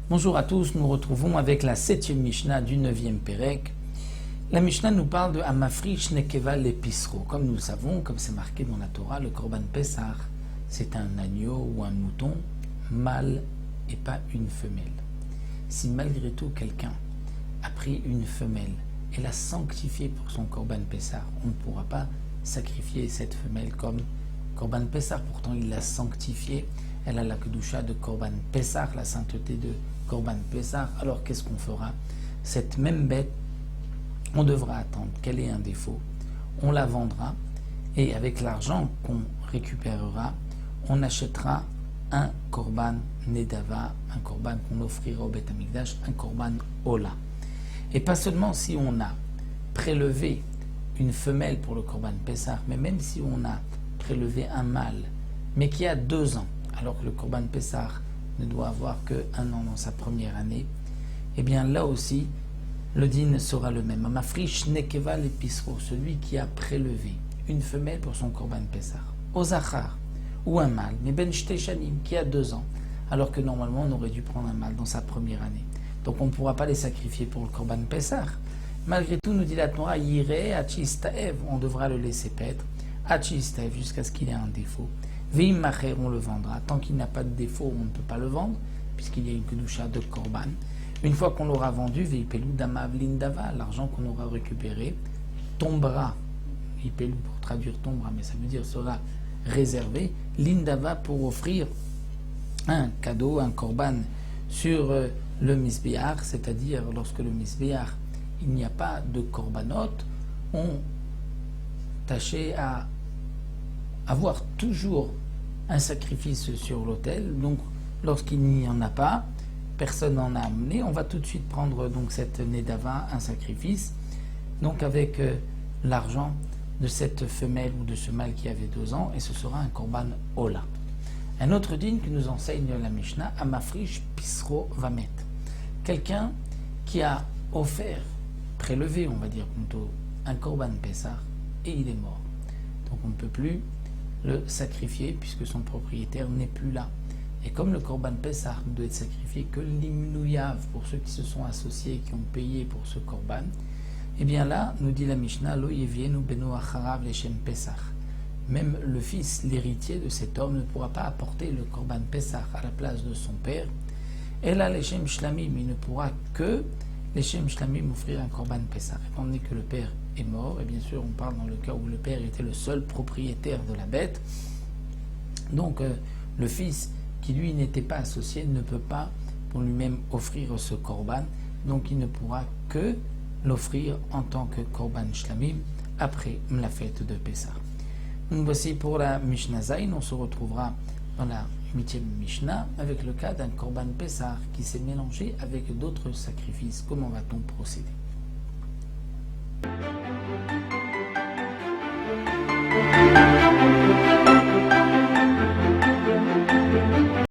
Bonjour à tous, nous retrouvons avec la 7e Mishnah du 9e Pérec. La Mishnah nous parle de Amafrish Nekeva Lepisro. Comme nous le savons, comme c'est marqué dans la Torah, le Korban Pessah, c'est un agneau ou un mouton mâle et pas une femelle. Si malgré tout quelqu'un a pris une femelle et l'a sanctifiée pour son Korban Pessah, on ne pourra pas sacrifier cette femelle comme Korban Pessah. Pourtant il l'a sanctifiée, elle a la kedusha de Korban Pessah, la sainteté de Korban Pessah. Alors qu'est-ce qu'on fera? Cette même bête, on devra attendre qu'elle ait un défaut, on la vendra et avec l'argent qu'on récupérera, on achètera un Korban Nedava, un Korban qu'on offrira au Beth Amikdash, un Korban Ola. Et pas seulement si on a prélevé une femelle pour le Korban Pessah, mais même si on a prélevé un mâle, mais qui a 2 ans, alors que le Korban Pessah ne doit avoir que 1 an dans sa première année, eh bien là aussi, le din sera le même. Amafrish Nekeva Lepisro, celui qui a prélevé une femelle pour son Korban Pessah, Ozachar, ou un mâle, mais Ben Shteshanim, qui a 2 ans, alors que normalement on aurait dû prendre un mâle dans sa première année. Donc on ne pourra pas les sacrifier pour le Korban Pessah. Malgré tout, nous dit la Torah, Yireh Achistaev, on devra le laisser paître, Achistaev, jusqu'à ce qu'il ait un défaut. Veim Macher, on le vendra. Tant qu'il n'a pas de défaut, on ne peut pas le vendre, puisqu'il y a une kedusha de Korban. Une fois qu'on l'aura vendu, Veipelu Damav Lindava, l'argent qu'on aura récupéré, tombera, Veipelu pour traduire tombera, mais ça veut dire sera réservé, Lindava pour offrir un cadeau, un Korban sur le Misbéach, c'est-à-dire lorsque le Misbéach, il n'y a pas de Korbanot, on tâchait à avoir toujours un sacrifice sur l'autel. Donc lorsqu'il n'y en a pas, personne n'en a amené, on va tout de suite prendre donc cette Nedava, un sacrifice, donc avec l'argent de cette femelle ou de ce mâle qui avait 2 ans, et ce sera un Korban Ola. Un autre din que nous enseigne la Mishnah, Amafrish Pisro Vamet. Quelqu'un qui a offert, prélevé, on va dire plutôt, un Korban Pessah, et il est mort. Donc on ne peut plus le sacrifier puisque son propriétaire n'est plus là. Et comme le Korban Pessah ne doit être sacrifié que l'imnouyav pour ceux qui se sont associés, qui ont payé pour ce Korban, et bien là, nous dit la Mishnah, Lo yevienu beno acharav leshem Pessah. Même le fils, l'héritier de cet homme, ne pourra pas apporter le Korban Pessah à la place de son père. Et là, leshem shlamim, il ne pourra que leshem shlamim offrir un Korban Pessah. Étant donné que le père est mort, et bien sûr on parle dans le cas où le père était le seul propriétaire de la bête, donc le fils qui lui n'était pas associé ne peut pas pour lui-même offrir ce Korban, donc il ne pourra que l'offrir en tant que Korban Shlamim après la fête de Pessah. Donc voici pour la Mishnah Zayin, on se retrouvera dans la 8e Mishnah avec le cas d'un Korban Pessah qui s'est mélangé avec d'autres sacrifices. Comment va-t-on procéder?